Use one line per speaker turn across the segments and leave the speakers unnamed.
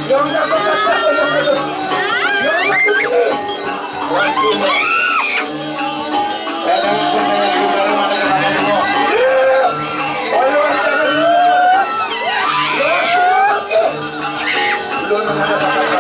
Yang dapat kata yang dapat. Yang dapat ini. Waktunya. Kadang saya juga mana mana dulu. Ayo jangan dulu. Belum ada apa-apa.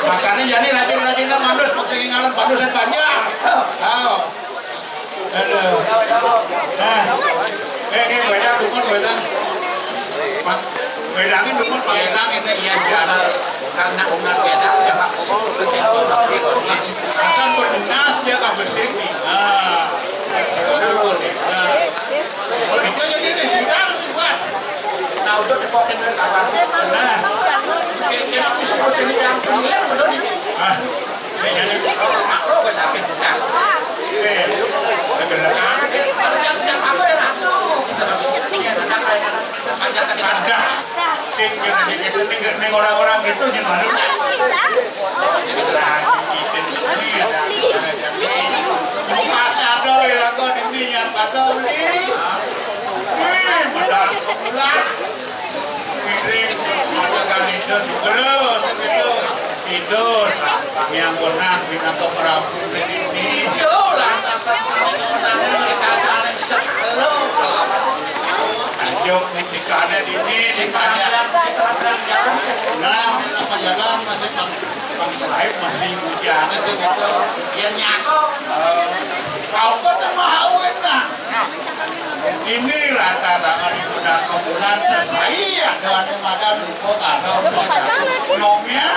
Makanya jadi rajin-rajin mandus maksudnya ngalan pandusan banyak. Tahu. Aduh. Nah. Wedang dukun wedang. Wedangnya dukun wedang ini ya karena unas wedang ya Pak. Akan berdinas dia kan bersih nih. Nah. Oh, itu jadi nih wedang buat. Nah, untuk dipokin dari kawan. Nah. Kayaknya bisa sini yang punya benar ini. Ah. Kayaknya makro besarkan bukan. Jangan apa ya itu. Ada sing yang orang-orang gitu gimana? Masnya ada ya kan ini yang ada beli. Padahal kemulan. Kirim masakan itu terus gitu. Tidur yang benar binatang Prabu ini. Yo lantasan mereka saling sekalo. Anjok nicikane dini dikanya. Nah, apa jalan masih bang terakhir masih hujan sih gitu. Ya nyako. Kau kok mau enggak? ini rata-rata digunakan kemudian sesuai dengan kemadan luput atau nomnya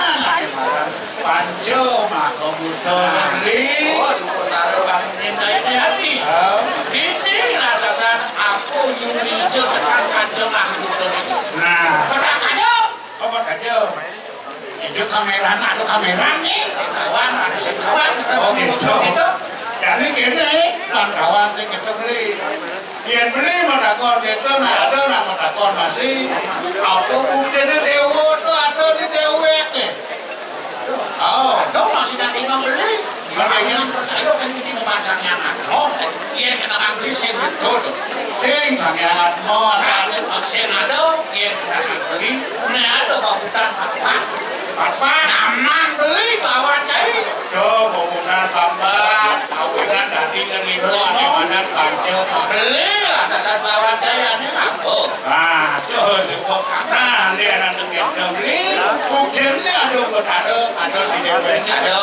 panjo mah kemudian beli suku sare bangunin cairnya hati ini ratasan aku yuri tekan panjo mah kemudian nah pada kajo itu kamera ada kamera nih sekawan oh gitu jadi gini kawan yang kita beli yang beli matakon gitu nah ada nah matakon masih auto buktinya dewa tuh ada di dewa ke oh dong masih nanti beli makanya percaya kan ini ngebansangnya oh iya kena beli sing betul sing sangat mau sing ada iya kena beli ini ada babutan apa aman beli bawa cair tuh babutan bapak awinan dari ngelino ada mana panjang beli atasan bawa cair ini mampu nah tuh sebuah nah dia nanti kita beli buktinya ada di dewan ada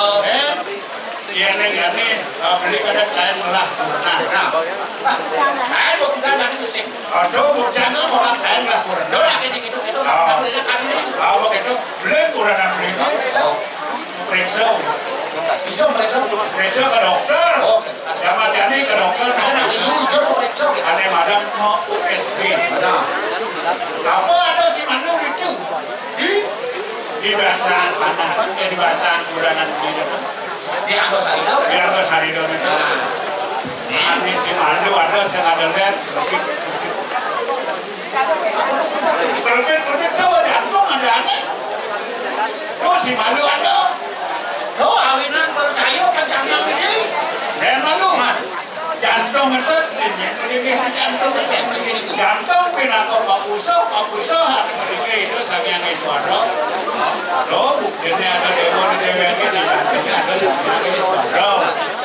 iya nih beli kadang cair melah nah cair bukan dari mesin aduh bukan orang cair lah kurang gitu oh begitu beli kurang beli periksa itu periksa ke dokter yang mati ke dokter itu periksa ada madam mau USG apa ada si manu gitu di bahasan mana di bahasan kurangan di Argo Sarido itu ini si manu ada yang ada lihat Perbit coba jantung ada aneh. Oh si malu ada. Oh awinan percaya kan sama ini. Dan malu mah. Jantung itu ini jantung itu. Jantung pinato pakuso hati mereka itu saking Iswara. Lo buktinya ada dewa di DWG di jantungnya ada saking Iswara.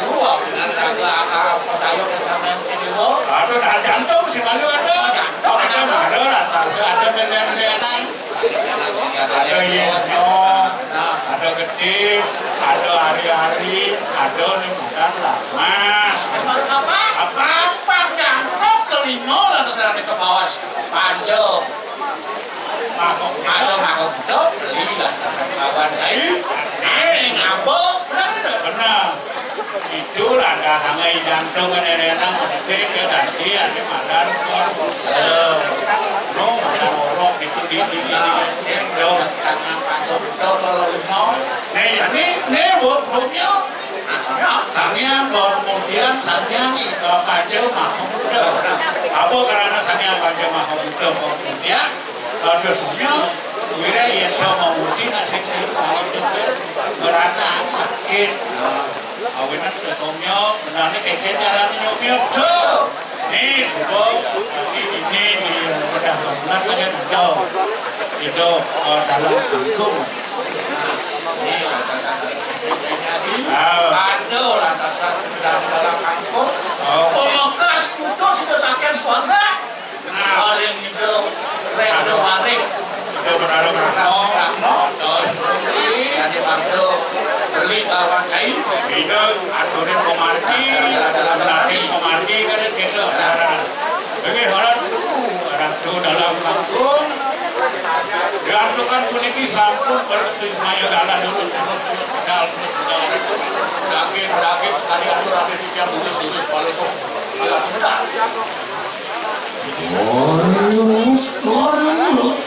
Oh awinan ada percaya kan sama ini lo. Aduh dah jantung si malu ada. Jantung ada ada melihat-lihatan ada yenyo ada gede ada hari-hari ada nih bukan lamas apa jangkok kelima lalu saya ke bawah panjang makhluk hidup beli lah kawan saya ngambek benar itu ada sangai jantung kan ada mesti ke tadi ada madan no madan orang itu di dong sangat panjang kalau ini buat punya sangnya kemudian sangnya panjang mahal muda apa karena sangnya panjang mahal muda kemudian dosanya wira yang mau uji nasi merata sakit awinan dosanya menariknya kayak caranya nyopir tuh nih subuh ini di bedah bangunan ada muda itu dalam kangkung ini lantasan ada lantasan dalam kangkung pemekas kudo sudah sakit suarga ada yang itu reda waring itu benar-benar terus jadi waktu beli kawan saya itu aturin pemarki nasi pemarki kan itu bagi orang itu dalam kangkung diantukan puniki sampun berarti maya dalam dulu terus pedal daging sekali atur ada di tiap tulis paling agak mudah sekarang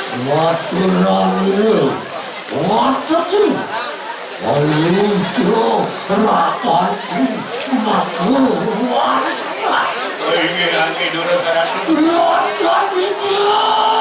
suatu rangiru watakku melucu rakanku maku warisnya ini lagi dulu saratu wadah video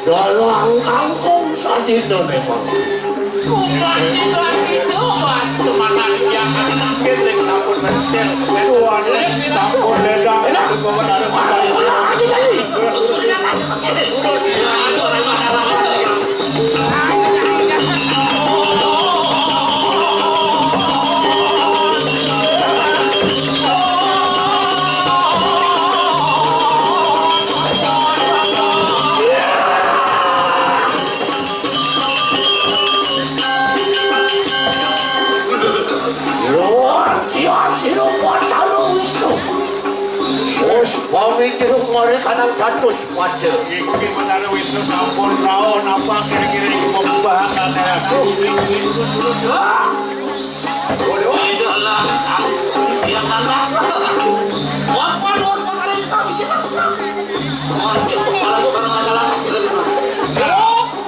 Dalam kampung sadina memang.
Kuman juga itu mah kemana dia akan mungkin lek sampun mentel tuan lek sampun ledang itu benar
Pamikir kemarin kadang jatuh sepatu.
Iki menaruh itu sampun tahun apa kira-kira ini membahakan aku.
Dalam kampung yang mana? Wapan bos makanan itu kita tuh. Mungkin kepala gua karena masalah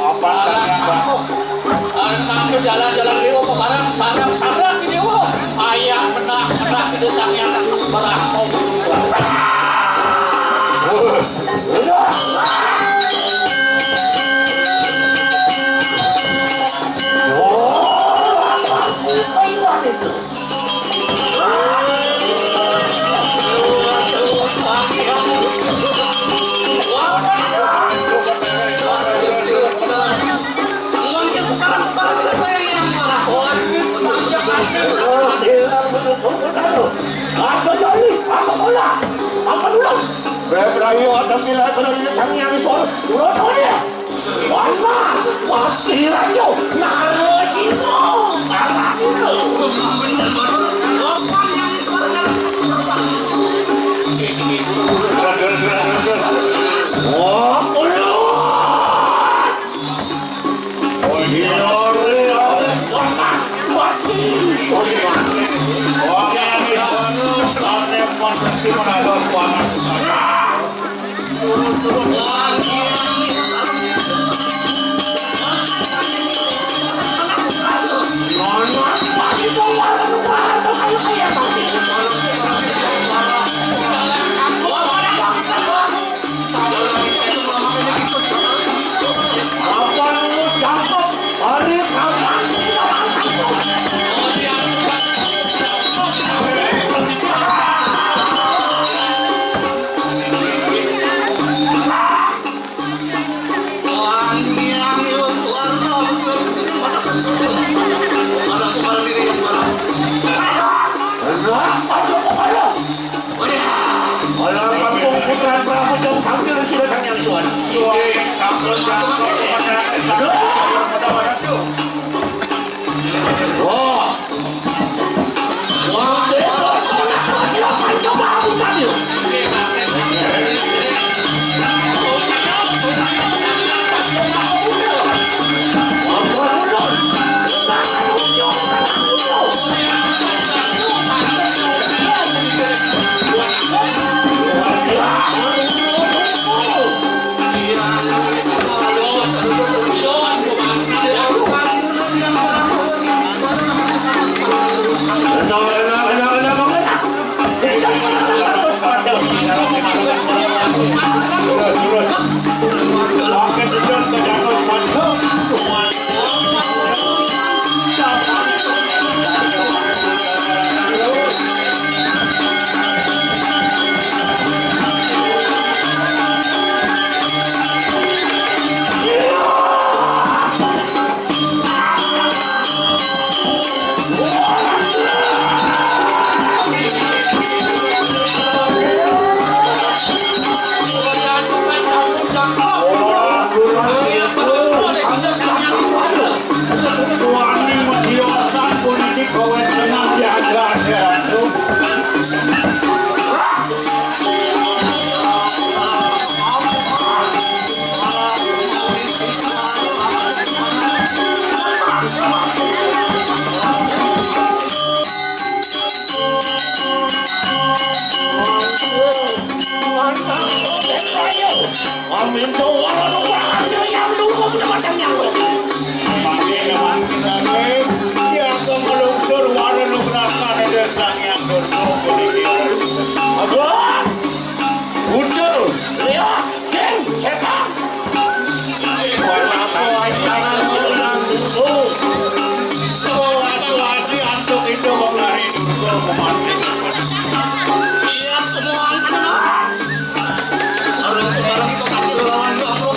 Apa
Kamu jalan-jalan dewa pekarang sarang-sarang di dewa. Ayah menah di desanya barang mau Bebrayo atau gila benar-benar sangyang soal urusannya. Wah, pastirannya harus itu.
sang yang dono kuniki.
Abah, udah, Leo, King, cepat.
Warna
Soal tangan orang dulu.
Situasi antuk itu menari dulu kemati.
Iya, temuan anak. Orang kita kaki lawan aku.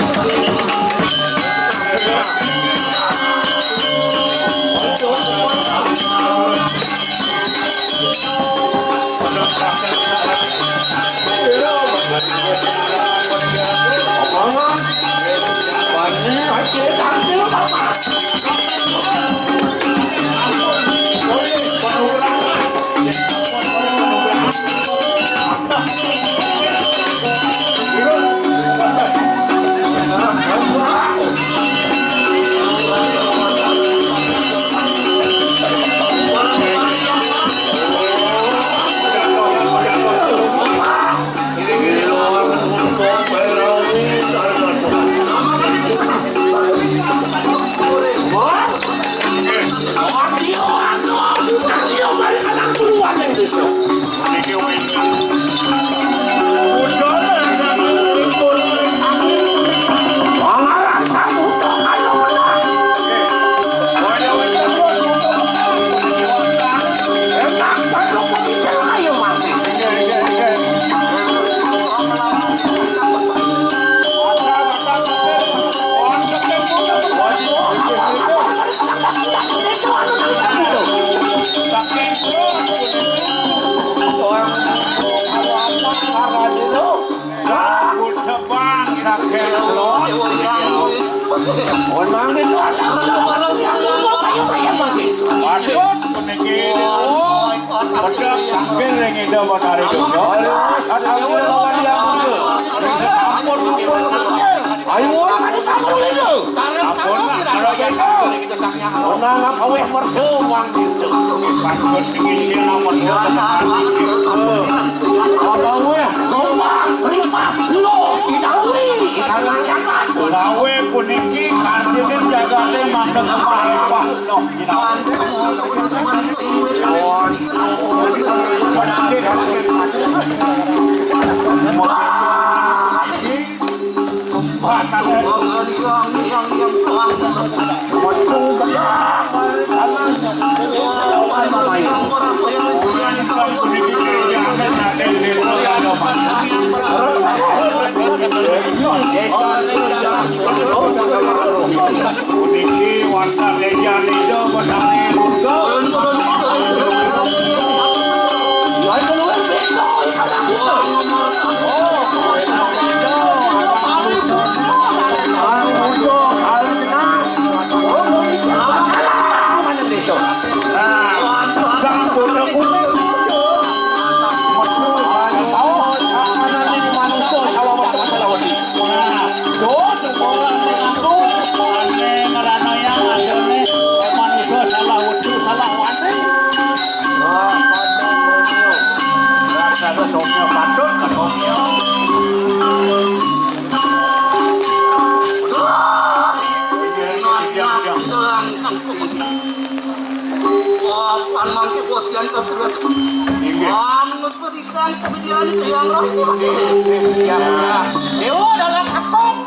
Dewa dalam hakong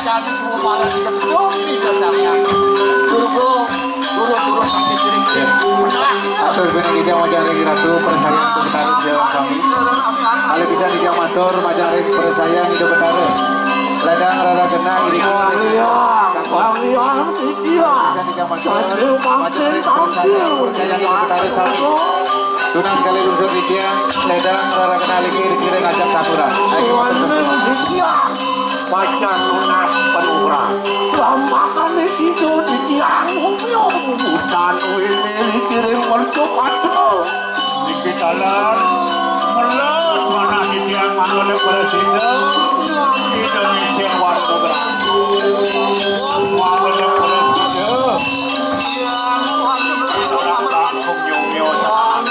jadi semua para sejauh di dasarnya turun sampai kirim-kirim
Atur bina kita majang ring ratu persayang untuk betara jawa kami. Kalau bisa dia matur majang ring persayang hidup betara. Ladang rada kena iri bisa dia matur majang ring persayang persayang hidup betara sami. Tunang kali unsur dia ladang rada kena lagi iri kacang sakuran. Ayo
Baca lunas penurang Lamakan di situ di tiang dan ini dikirim mercupat
Dikit alam melut mana di tiang mana presiden Indonesia waktu gerak waktu presiden
yang wajib berkurang
langsung nyong-nyong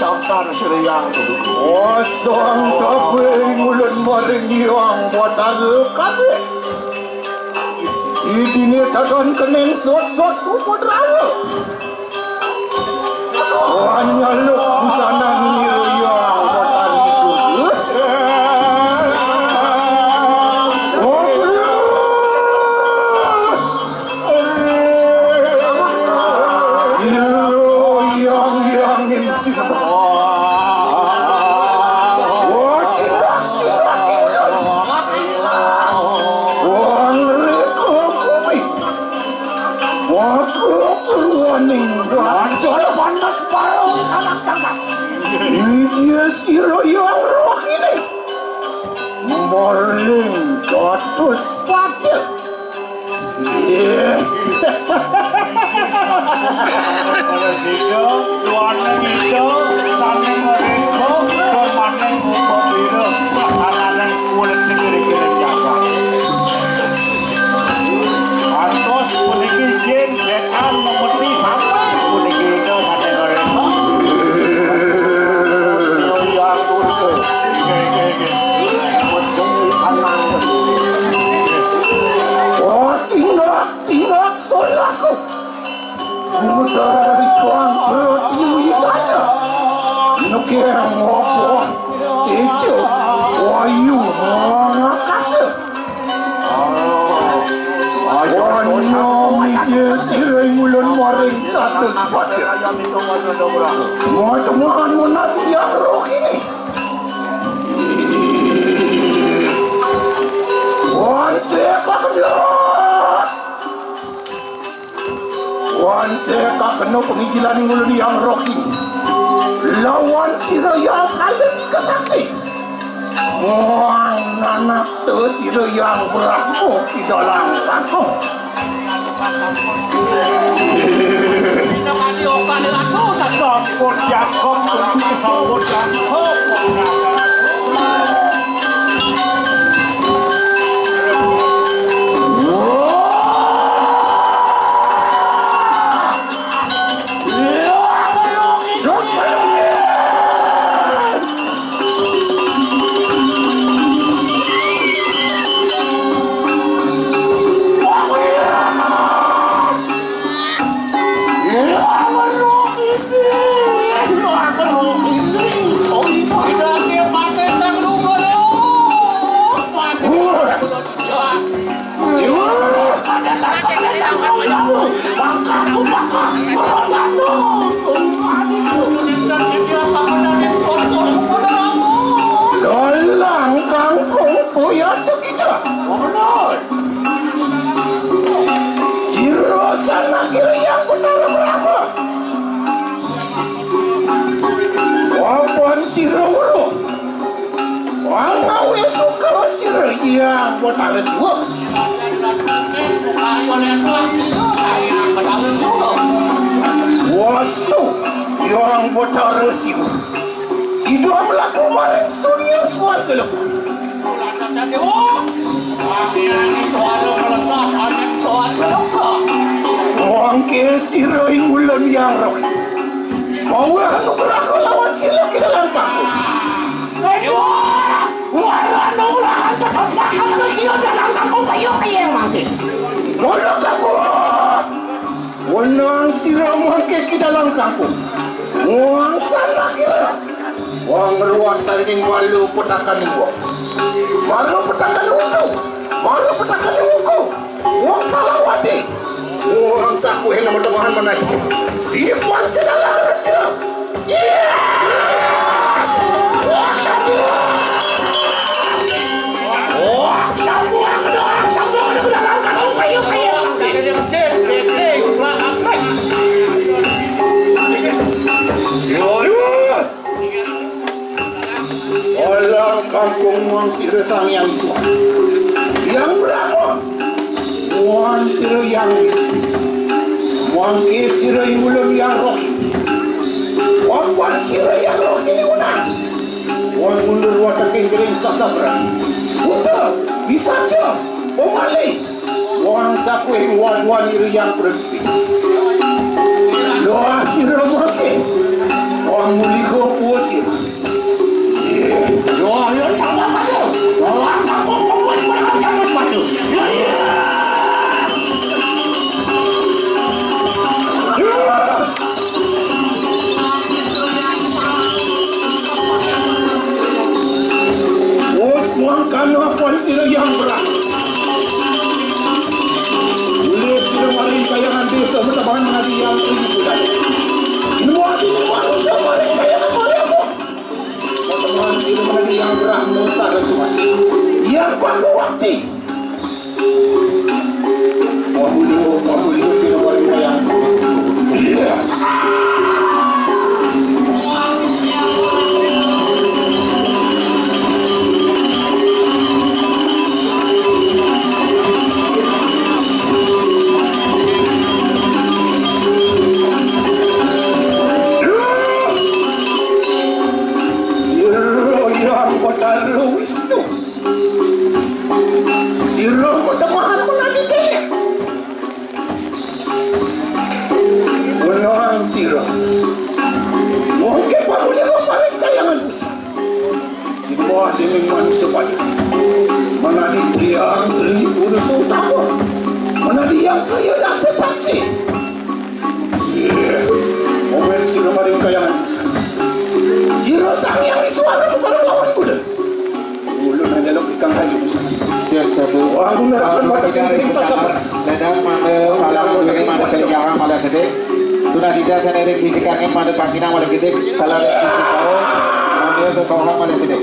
sabtar sereyang
Osong kabeh ngulun maring yang botar kabeh. Idine taton keneng sot-sot ku putrawa. Wanyaluk busanang niru yang botar itu. Yang ini siro yang roh ini morning jotus pacet
kalau gitu tuannya gitu sampai mereka bermain buku biru sekarang kulit negeri-negeri jaga antos puniki jeng setan mengerti sampai puniki itu sampai mereka yang turke
oh tindak solaku Kumutara rituan bertiwi tanya Nukir ngopo Tejo Wayu Mangakasa Wano Mije Sirai Mulun Maring Catus Batir Muat-muat menabi yang roh ini Wante Kakenot Wante kakeno pengijilan ngulun yang roh ini lawan siro yang kaya tiga sakti muang anak tu siro yang berlaku di dalam kampung
tidak ada okan dengan tu sambut Jakob sambut Jakob
Dalam kangkung puyat kita siro sana kiri yang benar berapa wawan siro ulu wangawe suka siro yang benar siwa wastu yang benar siwa sido melaku maring surya suar gelap Wangke siro ingulun yang roh Bawa anugerah lawan siro ke dalam kampung Walau anugerah bakal ke siro dalam kampung kayo kaya mangke Walau kampung Wanang siro mangke ke dalam kampung Muang sana kira Wang ruang saling walu petakan ibu Walu petakan utuh Walu petakan uku Wang salah wadi Wang saku hela mudah-mudahan menaik Iwan cedalah siro Wang sabu Wang dalam kampung kayo Alam kampung muang siro sang yang isu Yang berapa? Muang siro yang isu Muang ke siro ingulun yang rohi Wawan siro yang rohi ni unang Muang mundur wataking gering sasabra Uta, bisa aja Omali Muang sakuing wan-wan iri yang berhenti Doa siro muang ke Muang muligo yang kaya dah sesaksi. Momen sila maring kayangan bisa. Siro sang yang isuara kepada lawan kuda. Ulun hanya lo kikang hayu bisa.
Cek satu.
Orang guna akan mata kering sasaran.
Ledang mana kalau dari mana kejangan pada gede. Sudah tidak senerik sisi kaki pada kakinya pada gede. Kalau sisi kau, mana ke kauhan pada gede.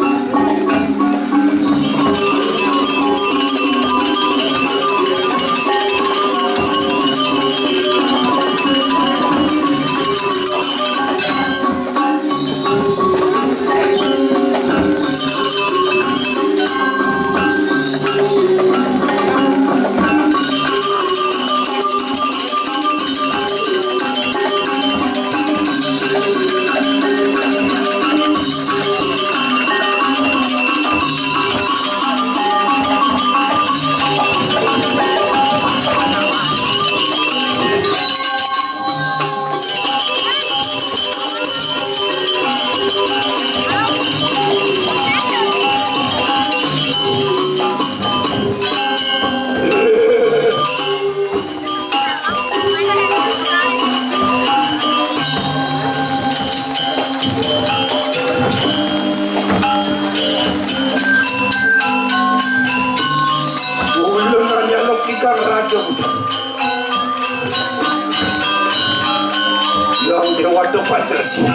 Yang dewa depan tersi,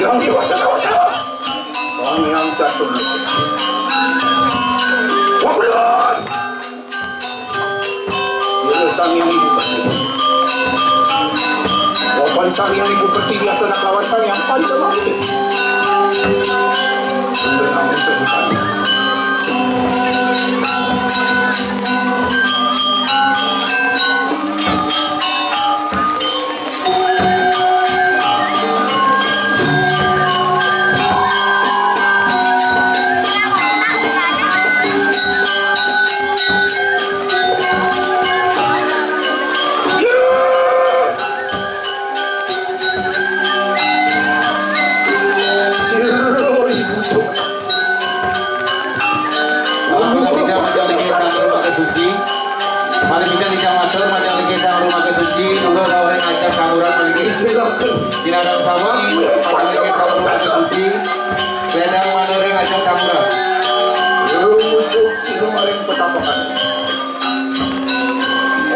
yang dewa tengah sama, sang yang jatuh lagi. Wakulun, dia sang yang ibu bertiga. Wapan sang yang ibu bertiga sedang lawan sang yang panjang lagi. Sudah namun terbuka. Sinadang sawi, pasalnya sama rumah kesuci, ledang manoreng ajak kamura.
Rumusuk silumaring petapakan.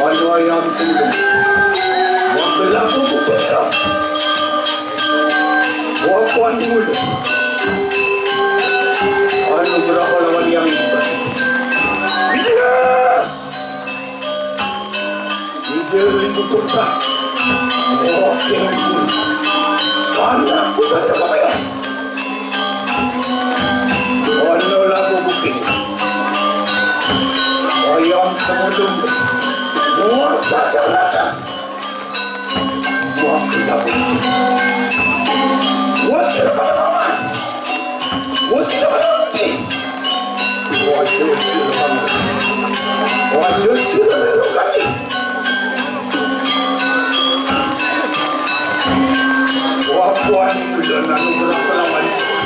Wano yang sebelum, wakalaku bukera. Wakuan mulu. Anu berapa lawan yang itu? Bija! Bija lingkup turka. Oke, sana kita tidak apa-apa. Wano lagu bukit. Ayam semulung. Muar saja rata. Waktu lagu. Wasir pada mama. Wasir pada bukit. Wajah silahkan. Wajah silahkan. Wapuan muda nanu berapa lama di sini?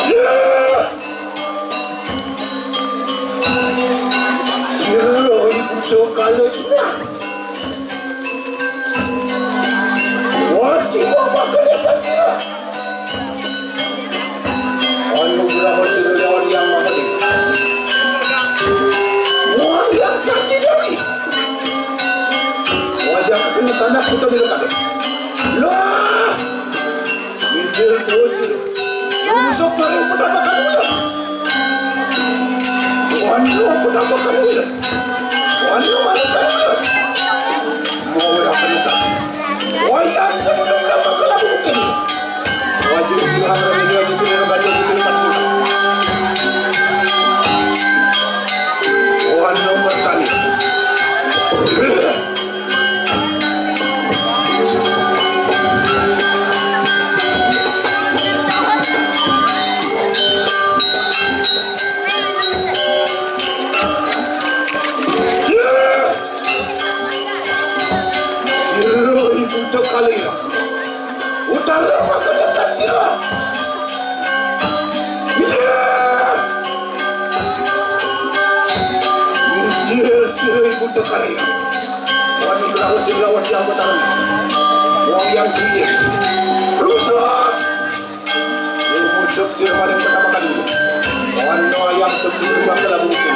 Yeah! Waduh kalau tidak. Wajib apa kena sakira. Anugerah Sirlawan yang mahal. Mual yang sakit dari. Wajah kena sana kita bila kata. Lah. Minjil terus. Masuk barang penampakan ulang. Wanu penampakan ulang. Wanu manusia ulang. Mau yang penuh. Wayang sebelum nama kelabu mungkin. Wajib Tuhan media di sini rebadia di sini kan. Tuhan nomor kali. Kalian utara makan dasar sirah sirah ibu tu kalian wani berlaku sirah wani yang bertaruh wang yang sihir rusak musuh sirah paling pertama kali wani yang sebelum maka lagu mungkin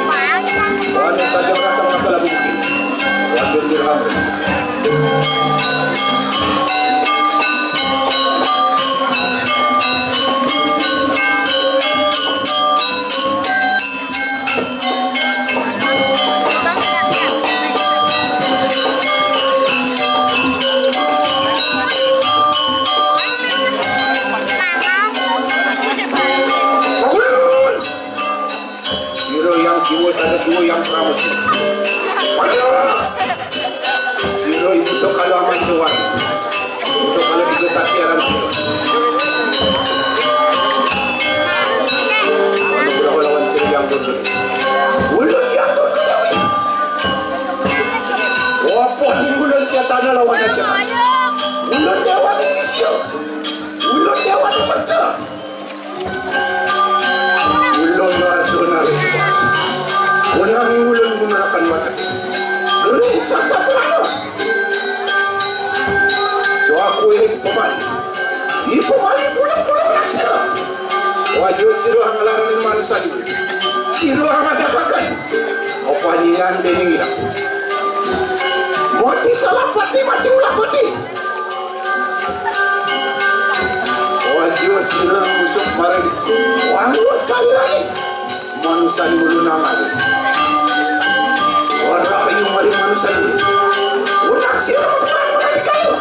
wani saja berata maka lagu mungkin wani sirah ada semua yang perawat. Waduh, siro ibu tu kalau aman tuan, untuk kalau tiga saktiaran siro. Untuk berapa lawan siro yang bertulis. Bulan yang bertulis. Wapun ni bulan dia tanah lawan aja. Bulan dewan ini sio. Bulan dewan ini mereka. Bulan nasional. Unang bulan gunakan mata. Gering sasa pelana. So aku ini pemali. Di pemali bulan-bulan naksira. Wajah siru anggalan ni manusia dulu. Siru amat dapatkan. Apa nian dia ngira. Mati salah pati mati ulah pati. Wajah siru musuh marah. Wajah sekali lagi. Manusia dulu nama dia. Orang yang mari manusia dulu. Unak siapa orang kayu.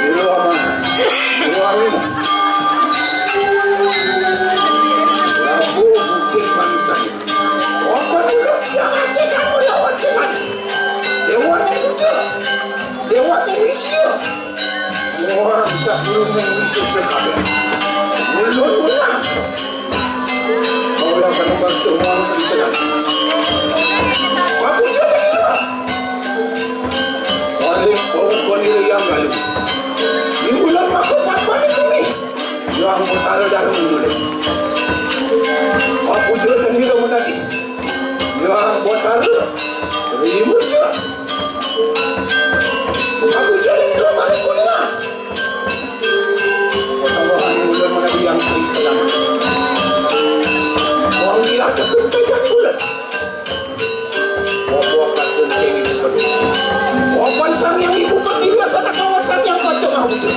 Siapa orang? Siapa orang? Lagu bukit manusia. Apa dulu yang ada kamu lawan dengan dewan itu ke? Dewan itu. Orang tak belum mengisi sekali. Belum. Orang akan membantu orang di sana. Aku juga bisa. Balik kau ni yang lalu. Di bulan aku papan ini. Yang bertaruh dalam mulut. Aku juga sendiri menanti. Yang bertaruh ribut juga. Aku jadi kembali punya. Pertambahan bulan menanti yang selamat. Orang gila kepentingan bulan. Bawa kasut cengin seperti itu. Wapan sang yang ibu pergi biasa nak kawasan yang pacok aku tu.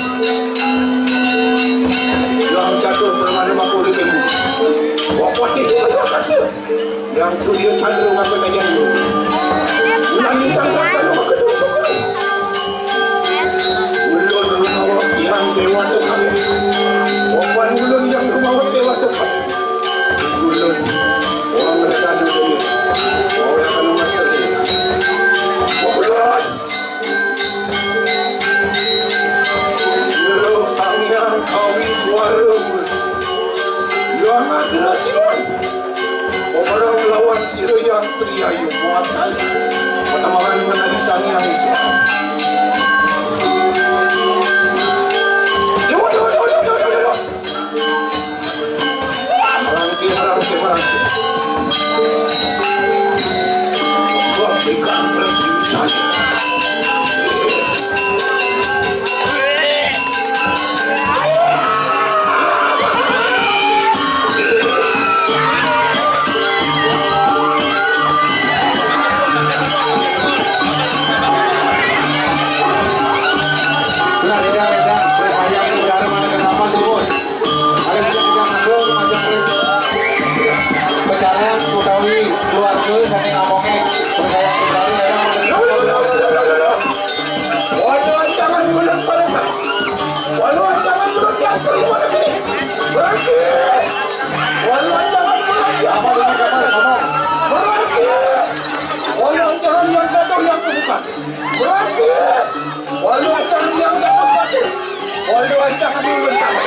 Yang jatuh bermana-mana kulit ibu. Wapan itu bawa kasut. Yang surya candru aku najan itu. Bulan bintang candru aku tu sukui. Ulun rumah yang dewa tu kami. Wapan ulun yang rumah dewa tu kami. Ulun orang mereka dulu dia orang akan memasak dia Ulun seluruh sang yang kami suara yang ada silon orang lawan siru yang Sri Ayu muasal pertama menjadi sang yang Islam Rangki
Amoke Percaya kembali Ledang
Walau jangan bulan pada walau jangan bulan yang sering pada ini berarti walau jangan bulan yang berarti walau jangan yang jatuh yang bukan berarti walau jangan yang jatuh mati walau jangan dulu sama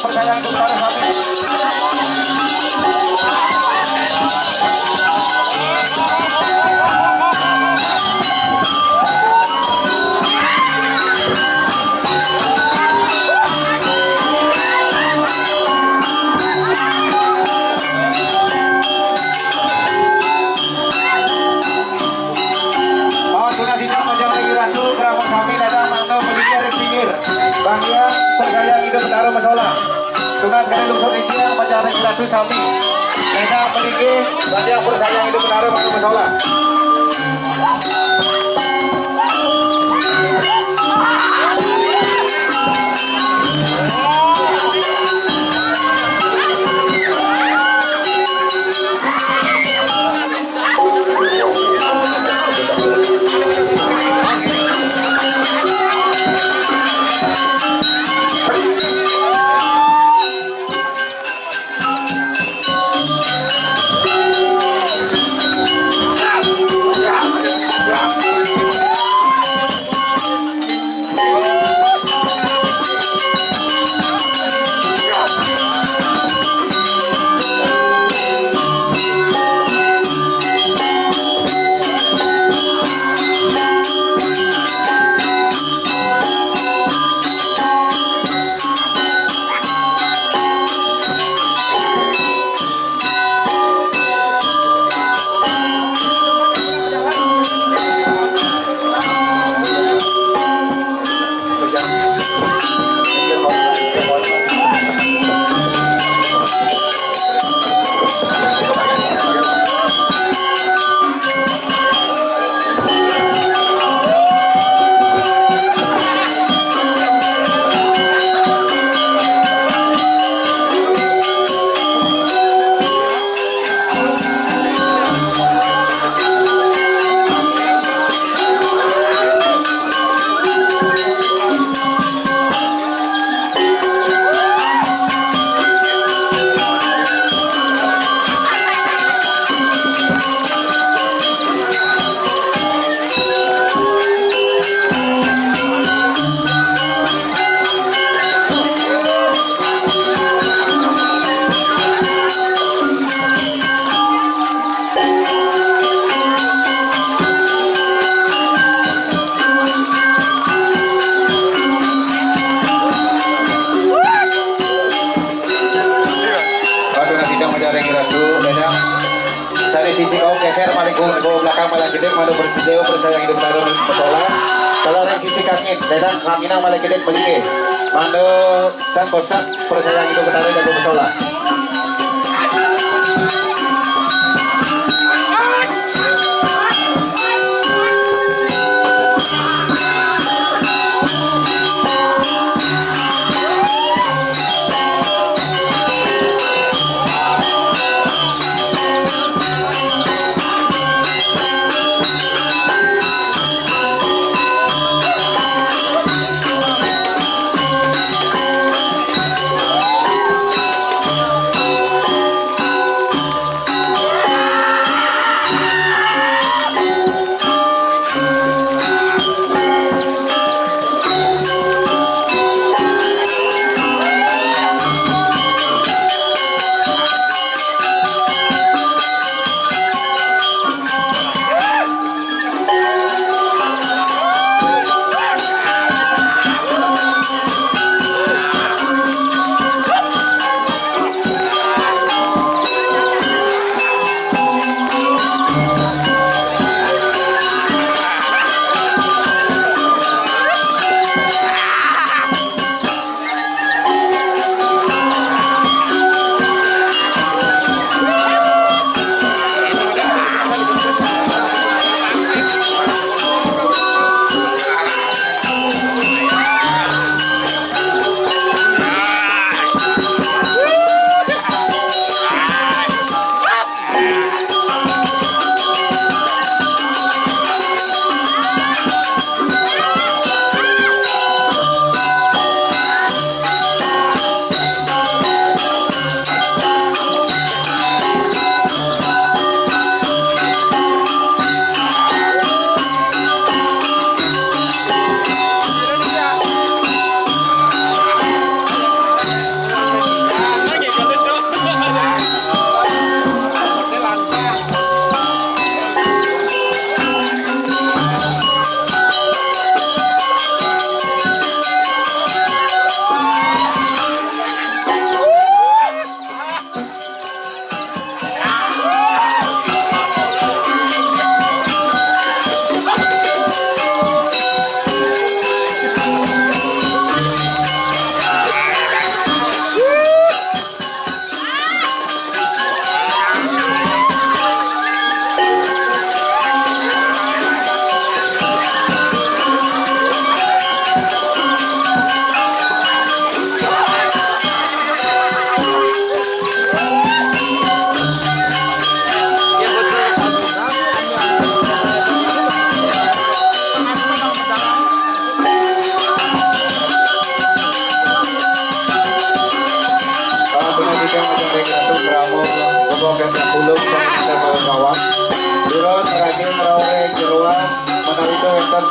Percaya kepada kami Bangya percaya hidup taruh masalah tunas kali lungsur ikhya mencari gradu sami Nena memiliki banyak percaya hidup taruh masalah sisi kau geser paling ke belakang malah gede manu bersideo bersayang hidup baru pesola. Kalau yang sisi kaki dan kaki nang malah gede beli manu dan kosak bersayang hidup baru jago pesola.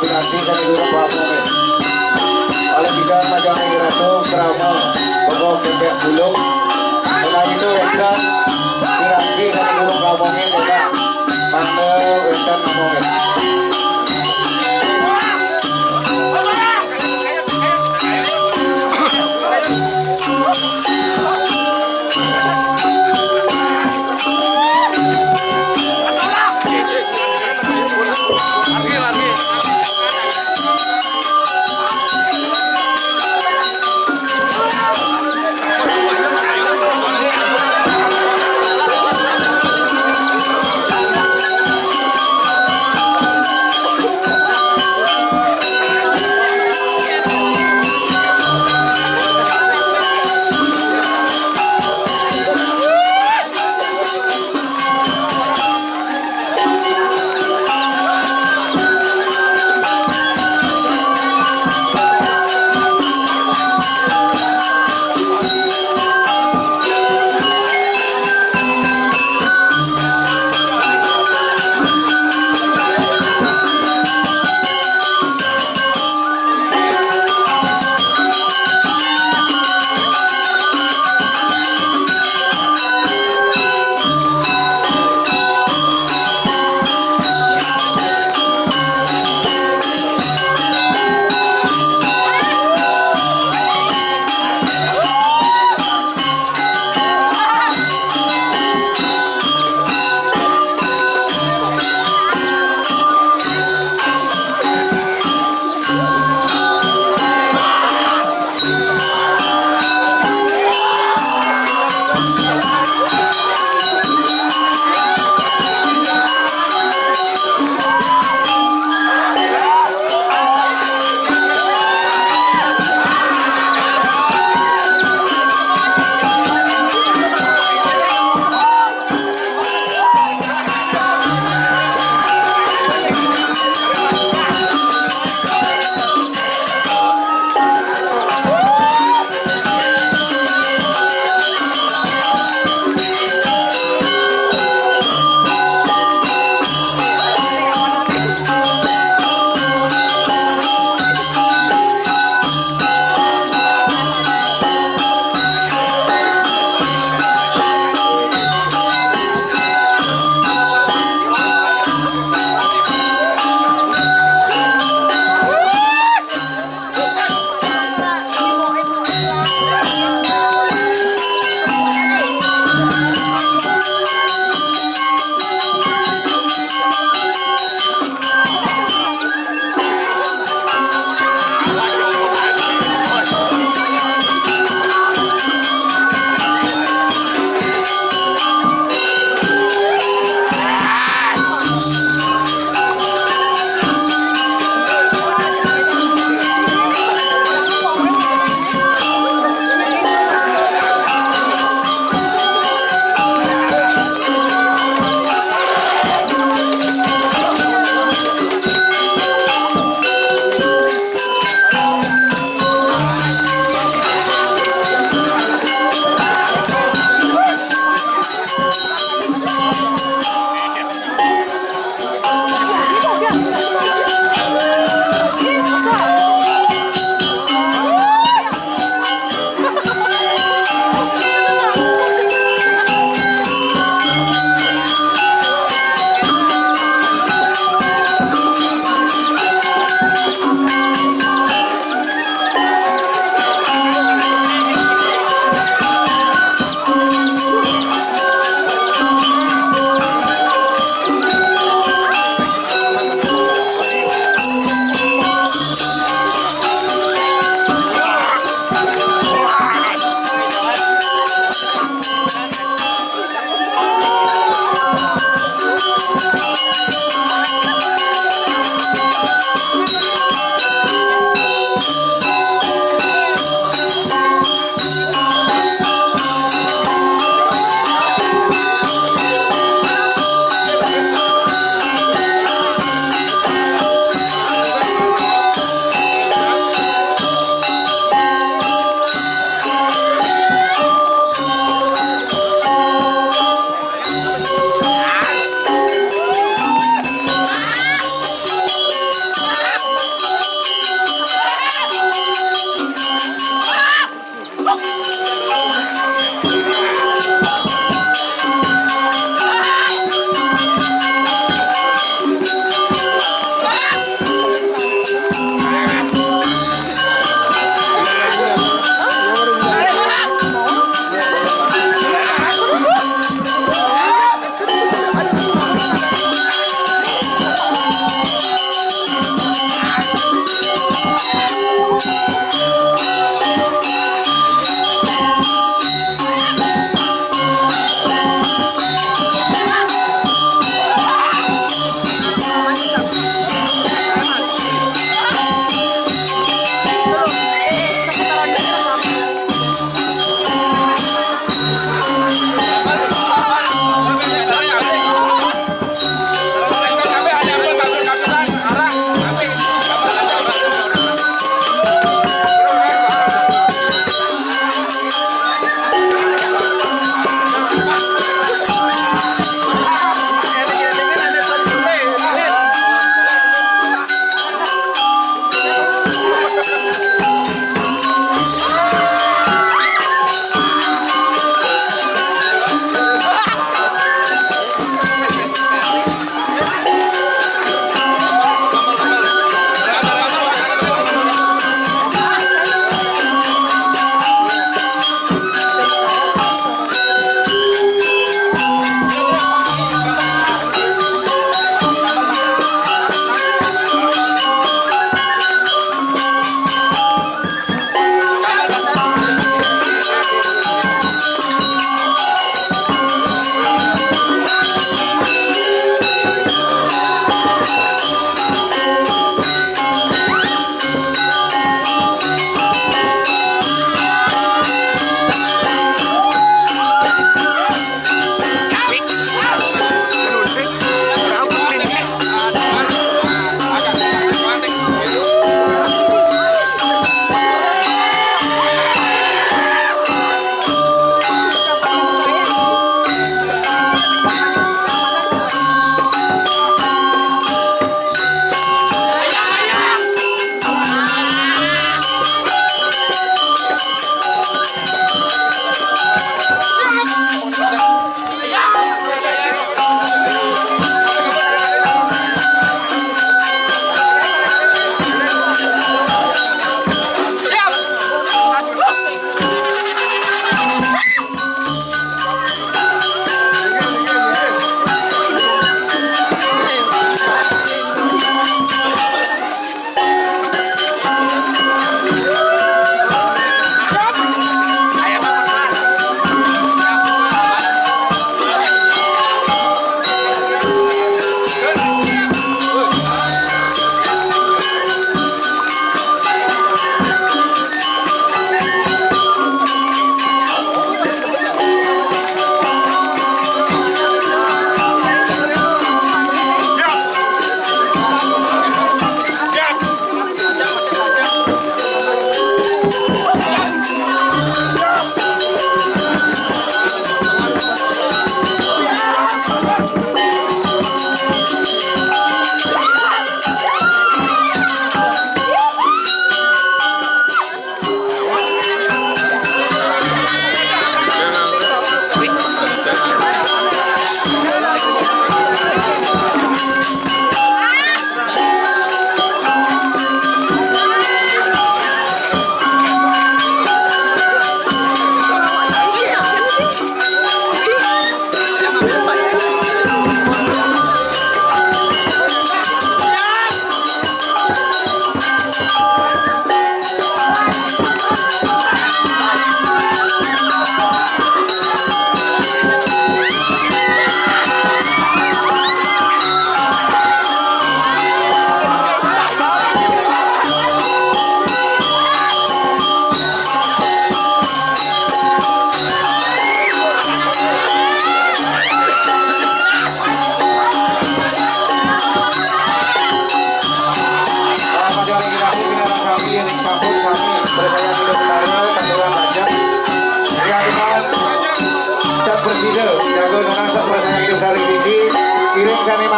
Binati sa Neguro Papumen. Alam bisa majang Negro Krama Bago Kepek Bulog. Karena itu Rekan Binati sa Neguro Papumen Deka Mando Rekan Namomen.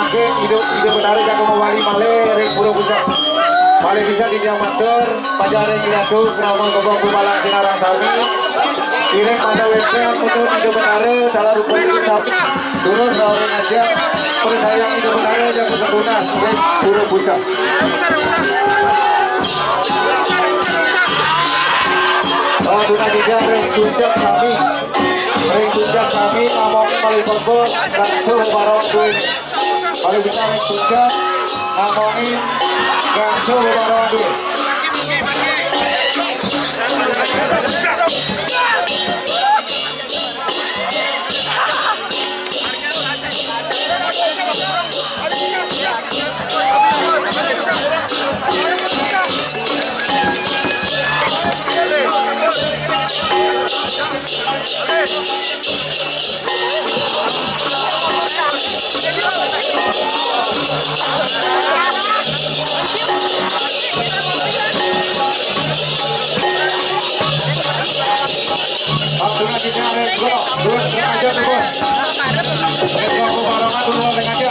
mangke hidup menarik aku mewali male ring pura pusat male bisa didiam matur pajare kiratu krama gobong kumalang sinarang sami ireng pada webnya untuk hidup menarik dalam rupa kita turun selalu aja percaya hidup menarik jago ketunas ring pura pusat tuna tiga ring tunjak kami ngomong paling fokus langsung barong duit paling bisa ring tunjak ngomongin langsung barong duit Tuna tiga ring go dua aja tuh bos ring go barongan dulu ring aja